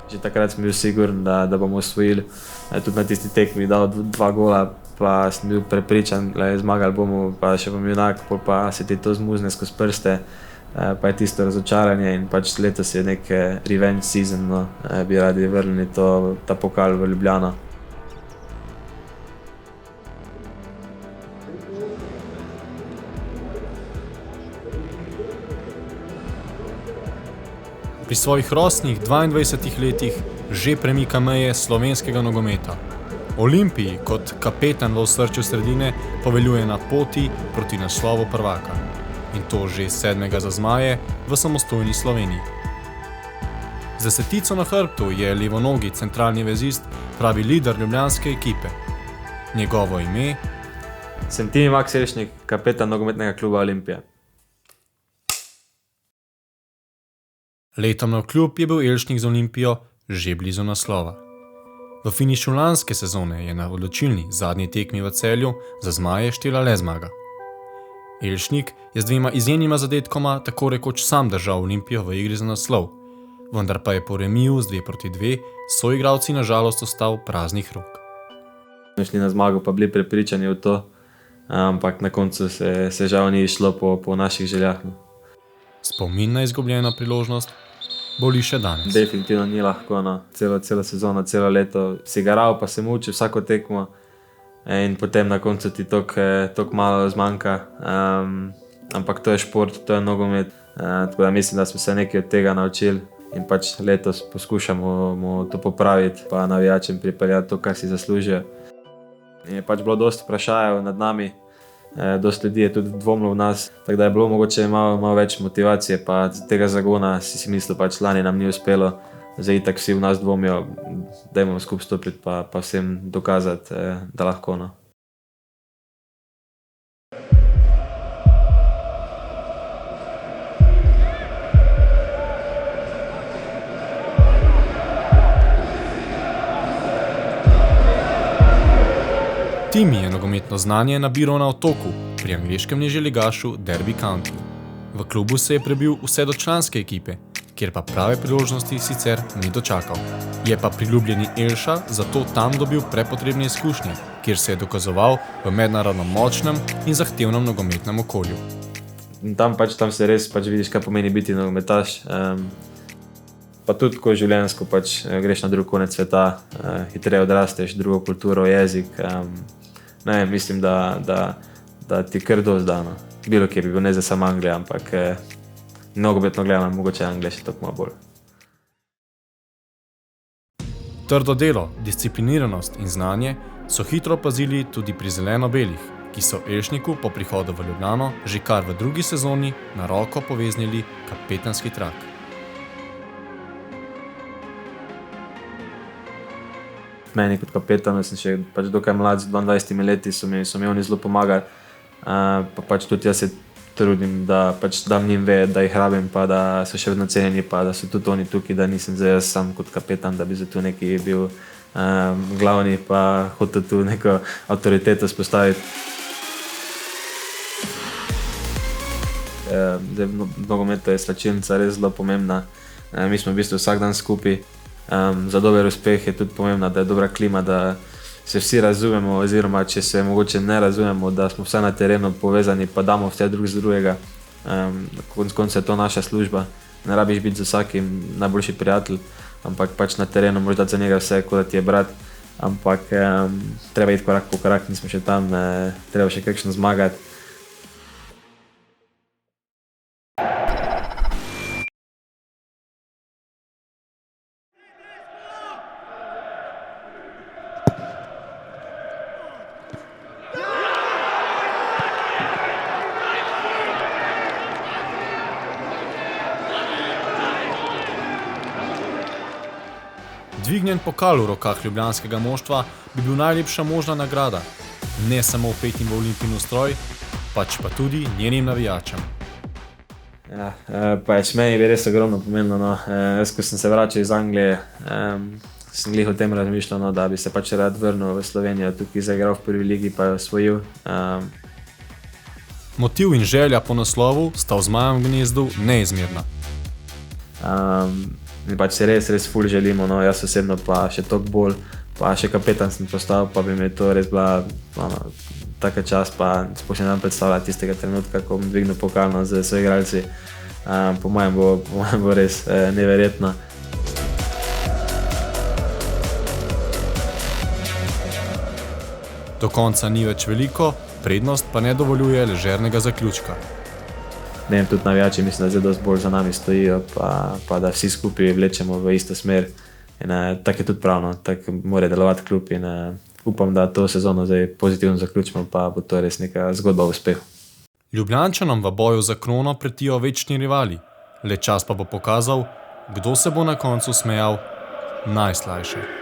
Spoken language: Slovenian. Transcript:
Že takrat sem bil siguren, da bomo osvojili. Tudi na tisti tekmi dal 2 gola, pa sem bil prepričan, da zmagali bomo, pa še bom junak, pa se ti to zmuzne skozi prste, pa je tisto razočaranje in pač letos je nek revenge season, no, bi radi vrnili ta pokal v Ljubljano. Pri svojih rosnih 22 letih že premika meje slovenskega nogometa. Olimpiji kot kapetan v osrčju sredine poveljuje na poti proti naslovu prvaka. In to že 7. za zmaje v samostojni Sloveniji. Z 10 na hrbtu je levonogi centralni vezist, pravi lider ljubljanske ekipe. Njegovo ime? Sem Timi Max Elšnik, kapetan nogometnega kluba Olimpija. Letom navkljub je bil Elšnik z Olimpijo že blizu naslova. V finišu lanske sezone je na odločilni zadnji tekmi v Celju za zmaje štela le zmaga. Elšnik je z 2 izjemnima zadetkoma tako rekoč sam držal Olimpijo v igri za naslov, vendar pa je po remiju z 2-2 soigralci na žalost ostal praznih rok. Šli na zmago, pa bili prepričani v to, ampak na koncu se žal ni išlo po naših željah. Spomin na izgubljeno priložnost boli še danes. Definitivno ni lahko, no. Cela sezona, celo leto si garal, pa se muči vsako tekmo in potem na koncu ti toliko malo zmanjka. Ampak to je šport, to je nogomet, tako da mislim, da smo se nekaj od tega naučili in pač letos poskušamo to popraviti, pa navijačem pripeljati to, kar si zaslužijo. Je pač bilo dosti vprašajev nad nami, dosti ljudi je tudi dvomilo v nas, tako da je bilo mogoče malo več motivacije, pa tega zagona si mislil, pač lani nam ni uspelo, zdaj itak vsi v nas dvomijo, dajmo skupaj stopiti pa vsem dokazati, da lahko, no. Timi je nogometno znanje nabiral na Otoku, pri angleškem nižjeligašu Derby County. V klubu se je prebil vse do članske ekipe, kjer pa prave priložnosti sicer ni dočakal. Je pa priljubljeni Elša zato tam dobil prepotrebne izkušnje, kjer se je dokazoval v mednarodno močnem in zahtevnem nogometnem okolju. Tam se res vidiš, kaj pomeni biti nogometaš. Pa tudi ko življenjsko greš na drug konec sveta, hitreje odrasteš, drugo kulturo, jezik. Mislim, da ti kar dosti dano. Bilo kjer bi bil, ne za samo Anglija, ampak nogometno gledano, mogoče Anglija še tako malo bolj. Trdo delo, discipliniranost in znanje so hitro opazili tudi pri zeleno-belih, ki so Elšniku po prihodu v Ljubljano že kar v drugi sezoni na roko poveznili kapetanski trak. Meni kot kapetanu sem še dokaj mlad, z 22 leti so mi oni zelo pomagali, pa tudi jaz se trudim, da dam njim vedeti, da jih rabim, pa da so še vedno cenjeni, pa da so tudi oni tukaj, da nisem zdaj jaz sam kot kapetan, da bi za tu neki bil glavni, pa hotel tu neko avtoriteto spostaviti. Zdaj v nogometu je slačilnica res zelo pomembna, mi smo v bistvu vsak dan skupaj. Za dober uspeh je tudi pomembno, da je dobra klima, da se vsi razumemo, oziroma če se mogoče ne razumemo, da smo vse na terenu povezani, pa damo vse drug z drugega. Konec konca je to naša služba, ne rabiš biti z vsakim najboljši prijatelj, ampak na terenu moraš dati za njega vse, kot da ti je brat, ampak treba iti korak po korak, nismo še tam, treba še kakšno zmagati. Dvignjen pokal v rokah ljubljanskega moštva bi bil najlepša možna nagrada, ne samo vpetim v Olimpijin stroj, pač pa tudi njenim navijačem. Meni bi res ogromno pomenilo, no. Jaz, ko sem se vračal iz Anglije, sem glih o tem razmišljal, no, da bi se rad vrnil v Slovenijo, tukaj zaigral v prvi ligi pa jo osvojil. Motiv in želja po naslovu sta v Zmajem gnezdu neizmerna. In pač si res, res ful želimo, no, jaz osebno pa še toliko bolj, pa še kapetan sem postal, pa bi mi to res bila taka čast, pa sploh ne predstavljati tistega trenutka, ko bom dvignil pokalno z soigralci. Po mojem bo res neverjetno. Do konca ni več veliko, prednost pa ne dovoljuje ležernega zaključka. Ne vem, tudi navijači mislim, da zdaj dosti bolj za nami stojijo, pa da vsi skupaj vlečemo v isto smer. In tako je tudi pravno, tako mora delovati klub in upam, da to sezono zdaj pozitivno zaključimo, pa bo to res neka zgodba o uspehu. Ljubljančanom v boju za krono pretijo večni rivali, le čas pa bo pokazal, kdo se bo na koncu smejal najslajše.